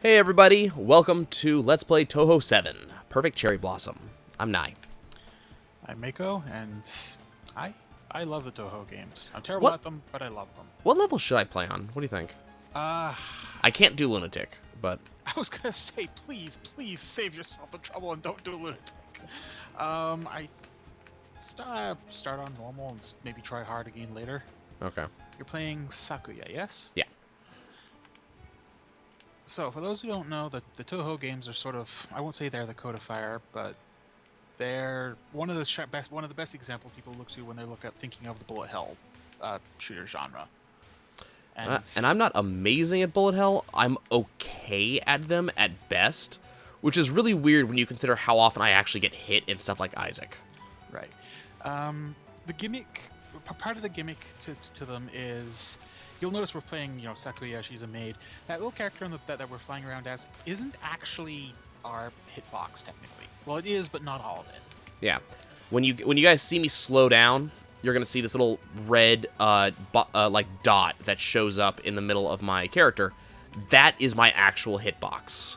Hey everybody, welcome to Let's Play Touhou 7, Perfect Cherry Blossom. I'm Nai. I'm Mako, and I love the Touhou games. I'm terrible What? at them, but I love them. What level should I play on? What do you think? Uh, I can't do Lunatic, but... I was gonna say, please save yourself the trouble and don't do Lunatic. I start on normal and maybe try hard again later. Okay. You're playing Sakuya, yes? Yeah. So, for those who don't know, the Touhou games are sort of, I won't say they're the codifier, but they're one of the best examples people look to when they look at thinking of the bullet hell shooter genre. And I'm not amazing at bullet hell. I'm okay at them at best, which is really weird when you consider how often I actually get hit in stuff like Isaac. Right. The gimmick, part of the gimmick to them is, you'll notice we're playing, Sakuya, she's a maid. That little character that we're flying around as isn't actually our hitbox, technically. Well, it is, but not all of it. Yeah. When you guys see me slow down, you're going to see this little red like dot that shows up in the middle of my character. That is my actual hitbox.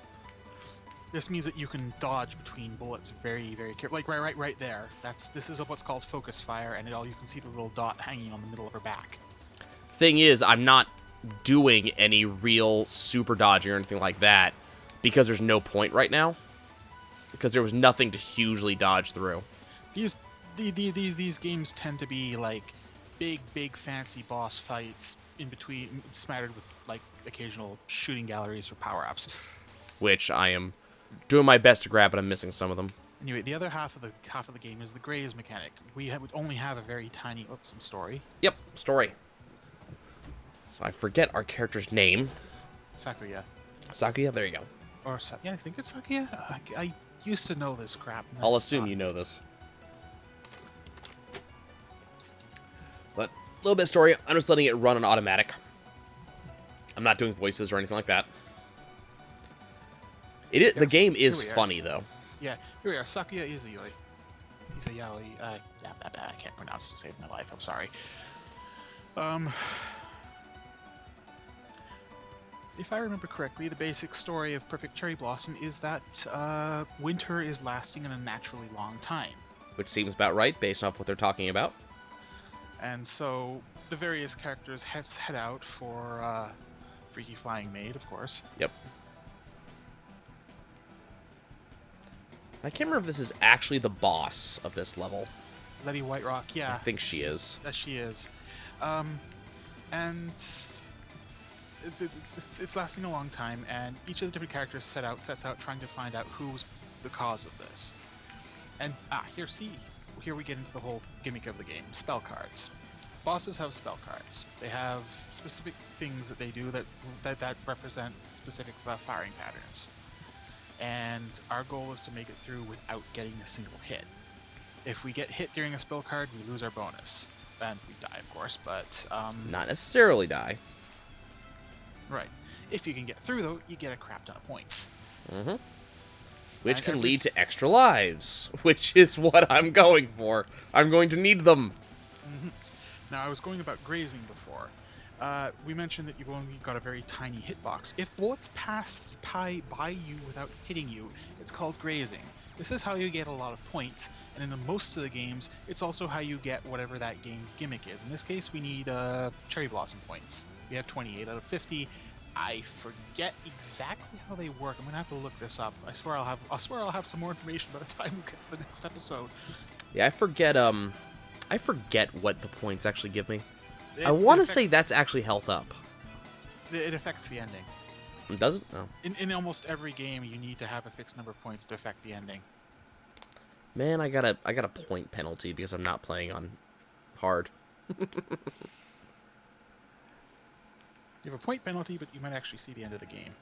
This means that you can dodge between bullets very, very carefully. Like right there. This is what's called focus fire, and you can see the little dot hanging on the middle of her back. Thing is, I'm not doing any real super dodging or anything like that because there's no point right now. Because there was nothing to hugely dodge through. These games tend to be like big fancy boss fights in between, smattered with like occasional shooting galleries for power-ups. Which I am doing my best to grab, but I'm missing some of them. Anyway, the other half of the game is the graze mechanic. We would only have a very tiny some story. Yep, story. So I forget our character's name. Sakuya. Sakuya, there you go. Or yeah, I think it's Sakuya. I used to know this crap. I'll assume you know this. But a little bit of story. I'm just letting it run on automatic. I'm not doing voices or anything like that. Yes, the game is funny though. Yeah, here we are. Sakuya Izuyoi. He's a yaoi. I can't pronounce to save my life. I'm sorry. If I remember correctly, the basic story of Perfect Cherry Blossom is that winter is lasting an unnaturally long time. Which seems about right, based off what they're talking about. And so the various characters head out for Freaky Flying Maid, of course. Yep. I can't remember if this is actually the boss of this level. Letty Whiterock, yeah. I think she is. Yes, she is. And it's lasting a long time, and each of the different characters sets out trying to find out who's the cause of this. And here we get into the whole gimmick of the game: spell cards. Bosses have spell cards. They have specific things that they do that represent specific firing patterns. And our goal is to make it through without getting a single hit. If we get hit during a spell card, we lose our bonus, and we die, of course. But not necessarily die. Right. If you can get through, though, you get a crap ton of points. Mm-hmm. Which can lead to extra lives, which is what I'm going for. I'm going to need them. Mm-hmm. Now, I was going about grazing before. We mentioned that you've only got a very tiny hitbox. If bullets pass by you without hitting you, it's called grazing. This is how you get a lot of points, and in most of the games, it's also how you get whatever that game's gimmick is. In this case, we need Cherry Blossom points. We have 28 out of 50. I forget exactly how they work. I'm gonna have to look this up. I swear I'll have some more information by the time we get to the next episode. Yeah, I forget what the points actually give me. I want to say that's actually health up. It affects the ending. Does it? No. In almost every game, you need to have a fixed number of points to affect the ending. Man, I got a point penalty because I'm not playing on hard. You have a point penalty, but you might actually see the end of the game.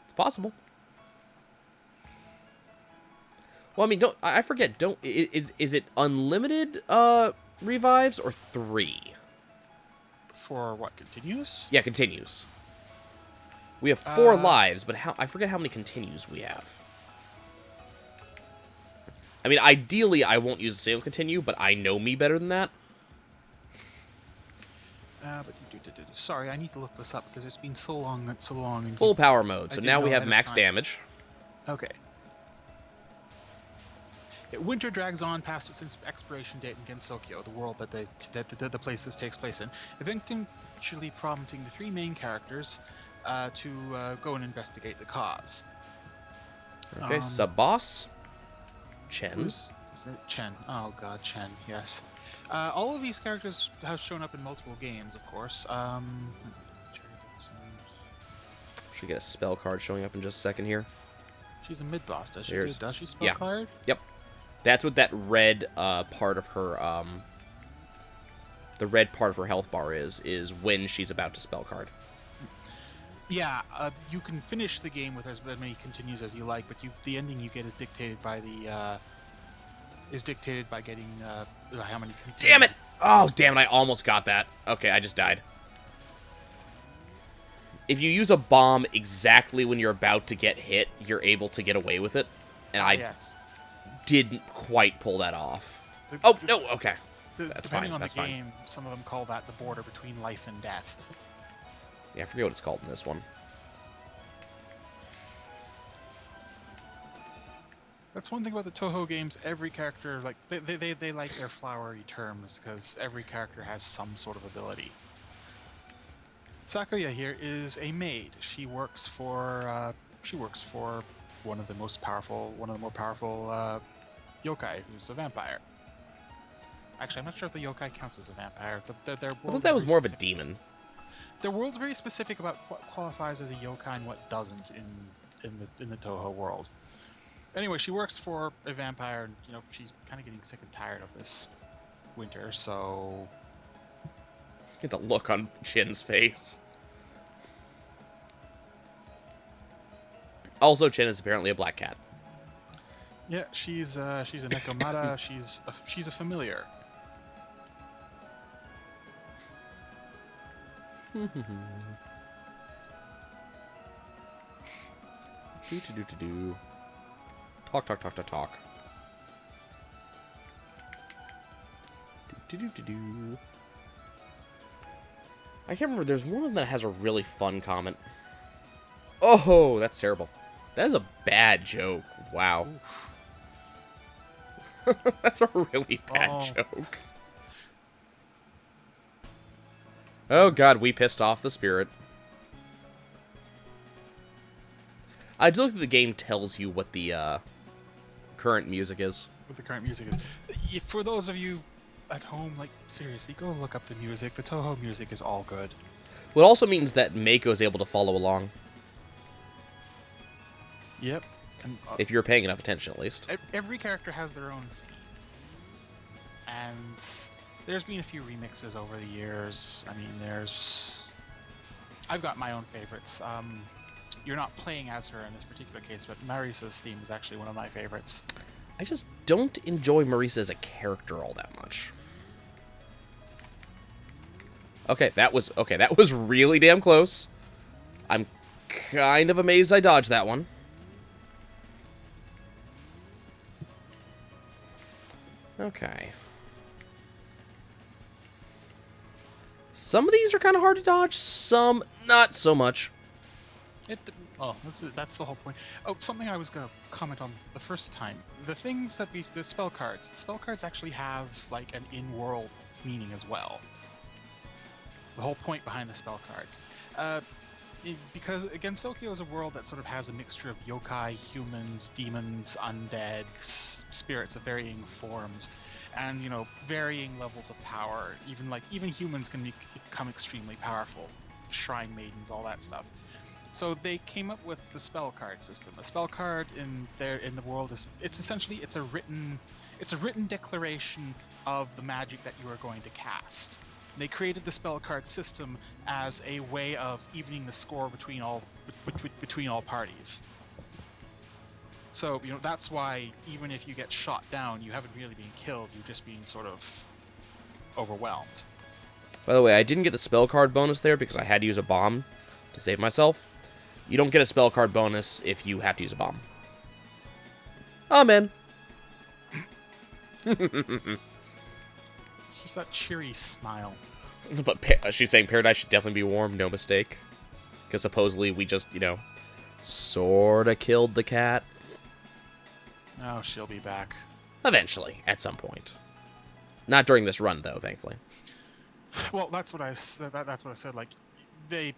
It's possible. Well, I mean, I forget. Is it unlimited revives or 3? For what, continues? Yeah, continues. We have 4 lives, but I forget how many continues we have. I mean, ideally, I won't use a save continue, but I know me better than that. But you do Sorry, I need to look this up because it's been so long, and Full power mode. So didn't now know we have ahead of max time. damage. Okay. Winter drags on past its expiration date in Gensokyo, the world that the place this takes place in, eventually prompting the three main characters to go and investigate the cause. Okay, sub-boss. Chen. Is it Chen? Oh god, Chen, yes. All of these characters have shown up in multiple games, of course. Should get a spell card showing up in just a second here. She's a mid-boss, does she? Here's- Does she spell yeah. card? Yep. That's what that red part of her, the red part of her health bar is when she's about to spell card. Yeah, you can finish the game with as many continues as you like, but the ending you get is dictated by getting how many. Damn it! Oh, damn it! I almost got that. Okay, I just died. If you use a bomb exactly when you're about to get hit, you're able to get away with it, and I Yes. didn't quite pull that off. The- Oh the- no! Okay, that's Depending fine. on That's the fine. game, some of them call that the border between life and death. Yeah, I forget what it's called in this one. That's one thing about the Touhou games. Every character, like they like their flowery terms because every character has some sort of ability. Sakuya here is a maid. She works for one of the more powerful yokai, who's a vampire. Actually, I'm not sure if the yokai counts as a vampire. Their I thought that was more of a demon. Their world's very specific about what qualifies as a yokai and what doesn't in the Touhou world. Anyway, she works for a vampire, and she's kind of getting sick and tired of this winter. So Get the look on Chin's face. Also, Chin is apparently a black cat. yeah, she's a Nekomata. she's a familiar. Do. Talk. Do. I can't remember. There's one of them that has a really fun comment. Oh, that's terrible. That is a bad joke. Wow. That's a really bad joke. Oh god, we pissed off the spirit. I do like that the game tells you what the current music is. What the current music is. For those of you at home, like, seriously, go look up the music. The Touhou music is all good. Well, it also means that Mako is able to follow along. Yep. And, If you're paying enough attention, at least. every character has their own theme. And there's been a few remixes over the years. I mean, I've got my own favorites. You're not playing as her in this particular case, but Marisa's theme is actually one of my favorites. I just don't enjoy Marisa as a character all that much. Okay, that was really damn close. I'm kind of amazed I dodged that one. Okay. Some of these are kind of hard to dodge, some not so much. That's the whole point. Oh, something I was going to comment on the first time. The things that the spell cards actually have, like, an in-world meaning as well. The whole point behind the spell cards. Because, again, Sokyo is a world that sort of has a mixture of yokai, humans, demons, undead, spirits of varying forms, and, varying levels of power. Even humans can become extremely powerful. Shrine maidens, all that stuff. So they came up with the spell card system. A spell card in the world it's essentially a written declaration of the magic that you are going to cast. They created the spell card system as a way of evening the score between all parties. So that's why even if you get shot down, you haven't really been killed. You're just being sort of overwhelmed. By the way, I didn't get the spell card bonus there because I had to use a bomb to save myself. You don't get a spell card bonus if you have to use a bomb. Amen. It's just that cheery smile. But she's saying paradise should definitely be warm, no mistake. Because supposedly we just, sorta killed the cat. Oh, she'll be back. Eventually, at some point. Not during this run, though, thankfully. Well, that's what I said. Like, they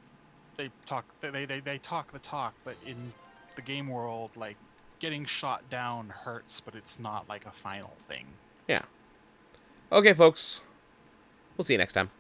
talk the talk, but in the game world, like, getting shot down hurts, but it's not like a final thing. Yeah. Okay, folks. We'll see you next time.